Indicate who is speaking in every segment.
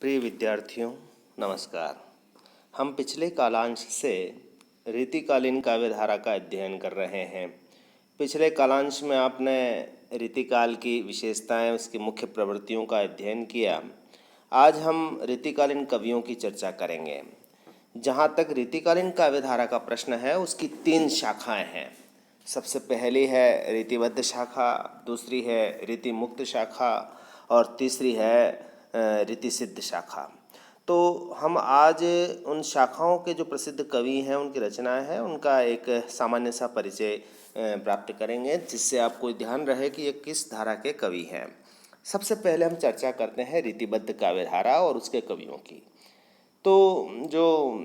Speaker 1: प्रिय विद्यार्थियों, नमस्कार। हम पिछले कालांश से रीतिकालीन काव्यधारा का अध्ययन कर रहे हैं। पिछले कालांश में आपने रीतिकाल की विशेषताएं, उसकी मुख्य प्रवृत्तियों का अध्ययन किया। आज हम रीतिकालीन कवियों की चर्चा करेंगे। जहाँ तक रीतिकालीन काव्यधारा का प्रश्न है, उसकी 3 शाखाएं हैं। सबसे पहली है रीतिबद्ध शाखा, दूसरी है रीतिमुक्त शाखा और तीसरी है रीति सिद्ध शाखा। तो हम आज उन शाखाओं के जो प्रसिद्ध कवि हैं, उनकी रचनाएं हैं, उनका एक सामान्य सा परिचय प्राप्त करेंगे, जिससे आपको ध्यान रहे कि ये किस धारा के कवि हैं। सबसे पहले हम चर्चा करते हैं रीतिबद्ध काव्यधारा और उसके कवियों की। तो जो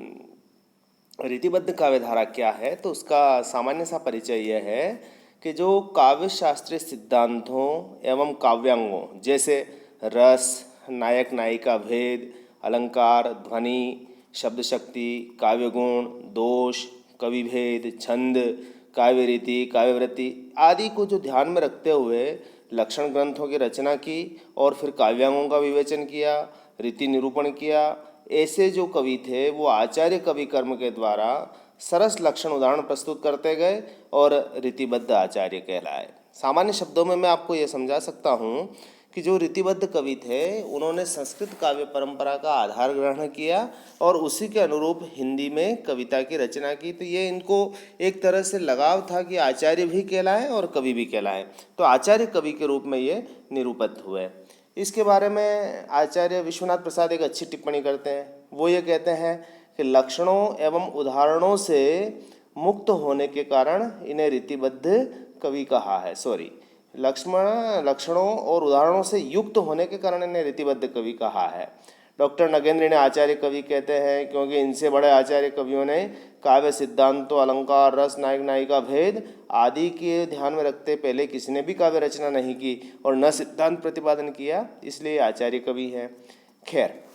Speaker 1: रीतिबद्ध काव्यधारा क्या है, तो उसका सामान्य सा परिचय यह है कि जो काव्य शास्त्रीय सिद्धांतों एवं काव्यांगों जैसे रस, नायक नायिका भेद, अलंकार, ध्वनि, शब्द शक्ति, काव्य गुण, दोष, कवि भेद, छंद, काव्य रीति, काव्यवृत्ति आदि को जो ध्यान में रखते हुए लक्षण ग्रंथों की रचना की और फिर काव्यांगों का विवेचन किया, रीति निरूपण किया। ऐसे जो कवि थे वो आचार्य कवि कर्म के द्वारा सरस लक्षण उदाहरण प्रस्तुत करते गए और रीतिबद्ध आचार्य कहलाए। सामान्य शब्दों में मैं आपको ये समझा सकता हूँ कि जो रीतिबद्ध कवि थे, उन्होंने संस्कृत काव्य परंपरा का आधार ग्रहण किया और उसी के अनुरूप हिंदी में कविता की रचना की। तो ये इनको एक तरह से लगाव था कि आचार्य भी कहलाएं और कवि भी कहलाएं। तो आचार्य कवि के रूप में ये निरूपित हुए। इसके बारे में आचार्य विश्वनाथ प्रसाद एक अच्छी टिप्पणी करते हैं। वो ये कहते हैं कि लक्षणों एवं उदाहरणों से मुक्त होने के कारण इन्हें रीतिबद्ध कवि कहा है। लक्षणों और उदाहरणों से युक्त होने के कारण इन्हें रीतिबद्ध कवि कहा है। डॉक्टर नगेंद्र ने आचार्य कवि कहते हैं क्योंकि इनसे बड़े आचार्य कवियों ने काव्य सिद्धांतों, अलंकार, रस, नायक नायिका भेद आदि के ध्यान में रखते पहले किसी ने भी काव्य रचना नहीं की और न सिद्धांत प्रतिपादन किया, इसलिए आचार्य कवि हैं। खैर,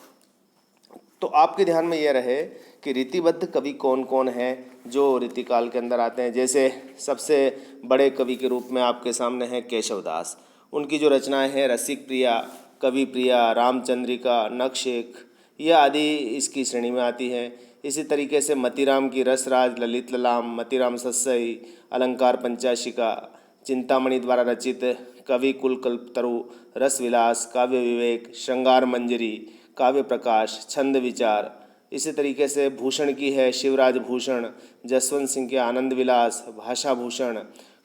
Speaker 1: तो आपके ध्यान में यह रहे कि रीतिबद्ध कवि कौन कौन हैं जो रीतिकाल के अंदर आते हैं। जैसे सबसे बड़े कवि के रूप में आपके सामने हैं केशवदास। उनकी जो रचनाएं हैं रसिक प्रिया, कवि प्रिया, रामचंद्रिका, नखशिख, यह आदि इसकी श्रेणी में आती हैं। इसी तरीके से मतीराम की रसराज, ललित ललाम, मतीराम सस्सई, अलंकार पंचाशिका, चिंतामणि द्वारा रचित कवि कुल कल्पतरु, रस विलास, काव्य विवेक, श्रृंगार मंजरी, काव्य प्रकाश, छंद विचार। इसी तरीके से भूषण की है शिवराज भूषण, जसवंत सिंह के आनंद विलास, भाषा भूषण,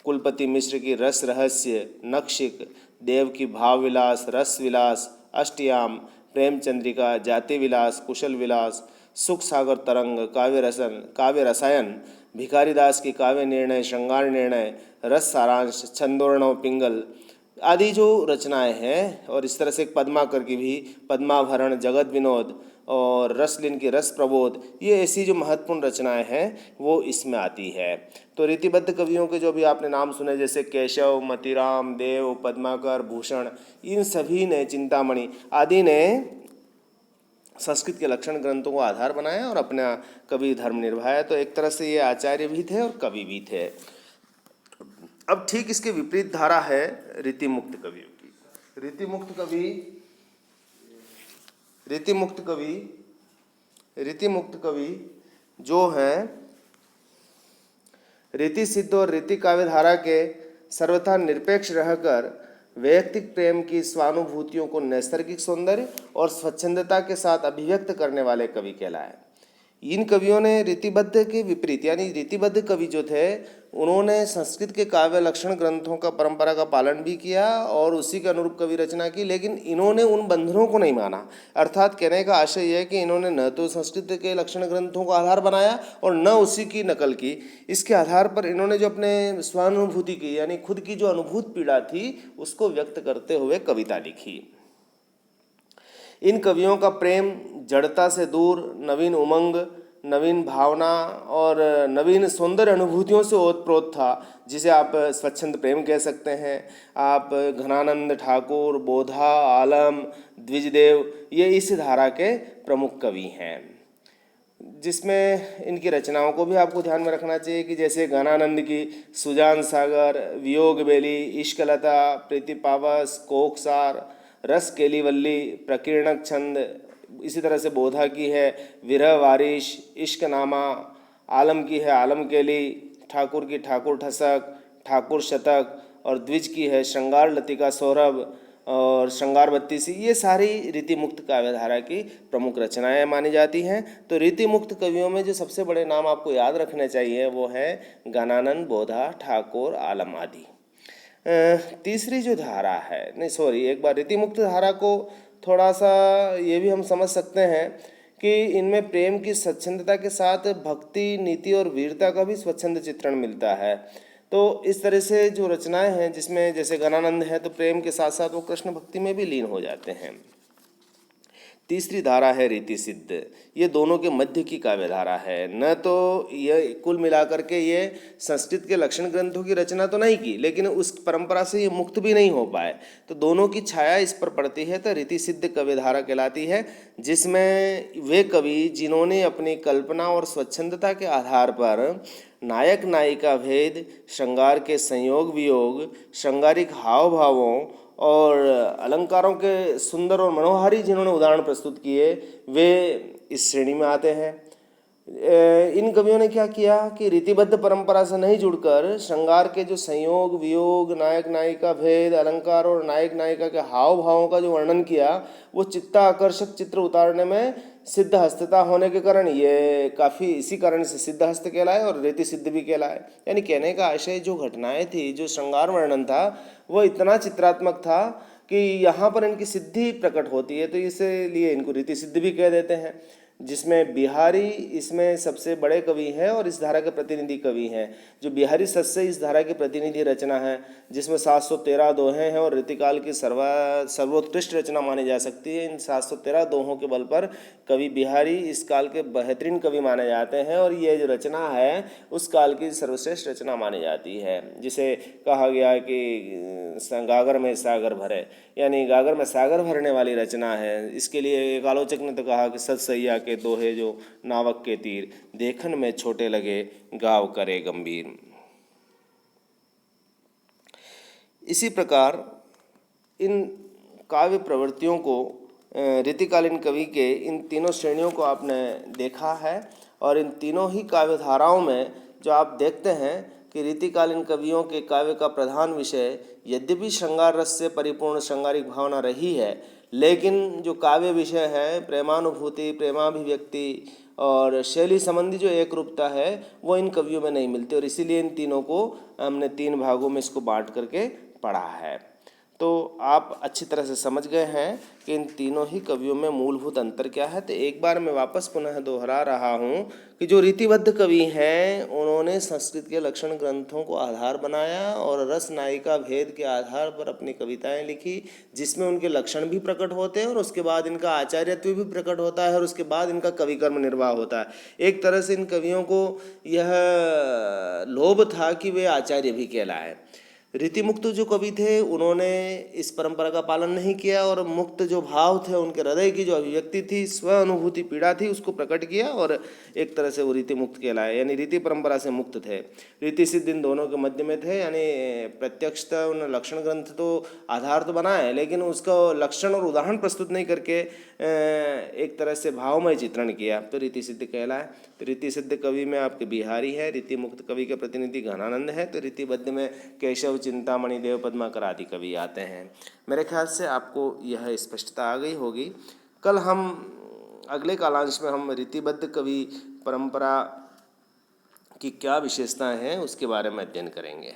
Speaker 1: कुलपति मिश्र की रस रहस्य, नखशिख, देव की भाव विलास, रस विलास, अष्टयाम, प्रेमचंद्रिका, जाति विलास, कुशल विलास, सुख सागर तरंग, काव्य रसायन, भिखारीदास की काव्य निर्णय, श्रृंगार निर्णय, रस सारांश, छंदोर्णव पिंगल आदि जो रचनाएं हैं। और इस तरह से एक पद्माकर की भी पद्माभरण, जगत विनोद और रसलिन की रस प्रबोध, ये ऐसी जो महत्वपूर्ण रचनाएं हैं वो इसमें आती है। तो रीतिबद्ध कवियों के जो भी आपने नाम सुने, जैसे केशव, मतीराम, देव, पद्माकर, भूषण, इन सभी ने, चिंतामणि आदि ने संस्कृत के लक्षण ग्रंथों को आधार बनाया और अपना कवि धर्म निभाया। तो एक तरह से ये आचार्य भी थे और कवि भी थे। अब ठीक इसके विपरीत धारा है रीतिमुक्त कवियों की। रीतिमुक्त कवि जो हैं रीति सिद्ध और रीति काव्य धारा के सर्वथा निरपेक्ष रहकर वैयक्तिक प्रेम की स्वानुभूतियों को नैसर्गिक सौंदर्य और स्वच्छंदता के साथ अभिव्यक्त करने वाले कवि कहलाए। इन कवियों ने रीतिबद्ध के विपरीत, यानी रीतिबद्ध कवि जो थे, उन्होंने संस्कृत के काव्य लक्षण ग्रंथों का परंपरा का पालन भी किया और उसी के अनुरूप कवि रचना की, लेकिन इन्होंने उन बंधनों को नहीं माना। अर्थात कहने का आशय यह है कि इन्होंने न तो संस्कृत के लक्षण ग्रंथों का आधार बनाया और न उसी की नकल की। इसके आधार पर इन्होंने जो अपने स्वानुभूति की, यानी खुद की जो अनुभूत पीड़ा थी, उसको व्यक्त करते हुए कविता लिखी। इन कवियों का प्रेम जड़ता से दूर नवीन उमंग, नवीन भावना और नवीन सौंदर्य अनुभूतियों से ओतप्रोत था, जिसे आप स्वच्छंद प्रेम कह सकते हैं। आप घनानंद ठाकुर, बोधा, आलम, द्विजदेव, ये इस धारा के प्रमुख कवि हैं। जिसमें इनकी रचनाओं को भी आपको ध्यान में रखना चाहिए कि जैसे घनानंद की सुजान सागर, वियोग बेली, इश्कलता, प्रीति पावस, कोकसार, रस केलीवल्ली, प्रकीर्णक छंद, इसी तरह से बोधा की है विरह वारिश, इश्क नामा, आलम की है आलम केली, ठाकुर की ठाकुर ठसक, ठाकुर शतक, और द्विज की है श्रृंगार लतिका सौरभ और श्रृंगार बत्तीसी। ये सारी रीतिमुक्त काव्यधारा की प्रमुख रचनाएं मानी जाती हैं। तो रीतिमुक्त कवियों में जो सबसे बड़े नाम आपको याद रखने चाहिए वो है गणानंद, बोधा, ठाकुर, आलम आदि। तीसरी जो धारा है, नहीं सॉरी, एक बार रीतिमुक्त धारा को थोड़ा सा ये भी हम समझ सकते हैं कि इनमें प्रेम की स्वच्छंदता के साथ भक्ति, नीति और वीरता का भी स्वच्छंद चित्रण मिलता है। तो इस तरह से जो रचनाएं हैं जिसमें जैसे गणानंद है तो प्रेम के साथ साथ वो कृष्ण भक्ति में भी लीन हो जाते हैं। तीसरी धारा है रीति सिद्ध। ये दोनों के मध्य की काव्यधारा है। न तो ये कुल मिलाकर के ये संस्कृत के लक्षण ग्रंथों की रचना तो नहीं की, लेकिन उस परंपरा से ये मुक्त भी नहीं हो पाए, तो दोनों की छाया इस पर पड़ती है, तो रीति सिद्ध काव्यधारा कहलाती है, जिसमें वे कवि जिन्होंने अपनी कल्पना और स्वच्छंदता के आधार पर नायक नायिका भेद, श्रृंगार के संयोग वियोग, श्रृंगारिक हाव भावों और अलंकारों के सुंदर और मनोहारी जिन्होंने उदाहरण प्रस्तुत किए, वे इस श्रेणी में आते हैं। इन कवियों ने क्या किया कि रीतिबद्ध परंपरा से नहीं जुड़कर श्रृंगार के जो संयोग वियोग, नायक नायिका भेद, अलंकार और नायक नायिका के हाव भावों का जो वर्णन किया, वो चित्ताकर्षक चित्र उतारने में सिद्ध हस्तता होने के कारण ये काफ़ी इसी कारण से सिद्ध हस्त कहलाए और रीति सिद्ध भी कहलाए। यानी कहने का आशय जो घटनाएं थी, जो श्रृंगार वर्णन था, वो इतना चित्रात्मक था कि यहाँ पर इनकी सिद्धि प्रकट होती है, तो इसलिए इनको रीति सिद्ध भी कह देते हैं। जिसमें बिहारी इसमें सबसे बड़े कवि हैं और इस धारा के प्रतिनिधि कवि हैं। जो बिहारी सस्य इस धारा की प्रतिनिधि रचना है, जिसमें 713 दोहे हैं और रीतिकाल की सर्वोत्कृष्ट रचना मानी जा सकती है। इन 713 दोहों के बल पर कवि बिहारी इस काल के बेहतरीन कवि माने जाते हैं और ये जो रचना है उस काल की सर्वश्रेष्ठ रचना मानी जाती है, जिसे कहा गया कि गागर में सागर भरे, यानी गागर में सागर भरने वाली रचना है। इसके लिए एक आलोचक ने तो कहा कि सतसैया के दोहे जो नावक के तीर, देखन में छोटे लगे गाव करे गंभीर। इसी प्रकार इन काव्य प्रवृत्तियों को रीतिकालीन कवि के इन तीनों श्रेणियों को आपने देखा है, और इन तीनों ही काव्यधाराओं में जो आप देखते हैं कि रीतिकालीन कवियों के काव्य का प्रधान विषय यद्यपि श्रृंगार रस से परिपूर्ण श्रृंगारिक भावना रही है, लेकिन जो काव्य विषय है प्रेमानुभूति, प्रेमाभिव्यक्ति और शैली संबंधी जो एक रूपता है वो इन कवियों में नहीं मिलती, और इसीलिए इन तीनों को हमने 3 भागों में इसको बांट करके पढ़ा है। तो आप अच्छी तरह से समझ गए हैं कि इन तीनों ही कवियों में मूलभूत अंतर क्या है। तो एक बार मैं वापस पुनः दोहरा रहा हूँ कि जो रीतिबद्ध कवि हैं उन्होंने संस्कृत के लक्षण ग्रंथों को आधार बनाया और रस नायिका भेद के आधार पर अपनी कविताएं लिखी, जिसमें उनके लक्षण भी प्रकट होते हैं और उसके बाद इनका आचार्यत्व भी प्रकट होता है और उसके बाद इनका कवि कर्म निर्वाह होता है। एक तरह से इन कवियों को यह लोभ था कि वे आचार्य भी कहलाए। रीतिमुक्त जो कवि थे उन्होंने इस परंपरा का पालन नहीं किया और मुक्त जो भाव थे, उनके हृदय की जो अभिव्यक्ति थी, स्व अनुभूति पीड़ा थी, उसको प्रकट किया और एक तरह से वो रीतिमुक्त कहलाए, यानी रीति परंपरा से मुक्त थे। रीति सिद्ध इन दोनों के मध्य में थे, यानी प्रत्यक्षतः उन लक्षण ग्रंथ तो आधार तो बनाए, लेकिन उसका लक्षण और उदाहरण प्रस्तुत नहीं करके एक तरह से भावमय चित्रण किया, तो रीति सिद्ध कहलाए। तो रीति सिद्ध कवि में आपके बिहारी है, रीति मुक्त कवि के प्रतिनिधि घनानंद है, तो रीतिबद्ध में केशव, चिंतामणि, देव पद्माकर आदि कवि आते हैं। मेरे ख्याल से आपको यह स्पष्टता आ गई होगी। कल हम अगले कालांश में हम रीतिबद्ध कवि परंपरा की क्या विशेषताएं हैं उसके बारे में अध्ययन करेंगे।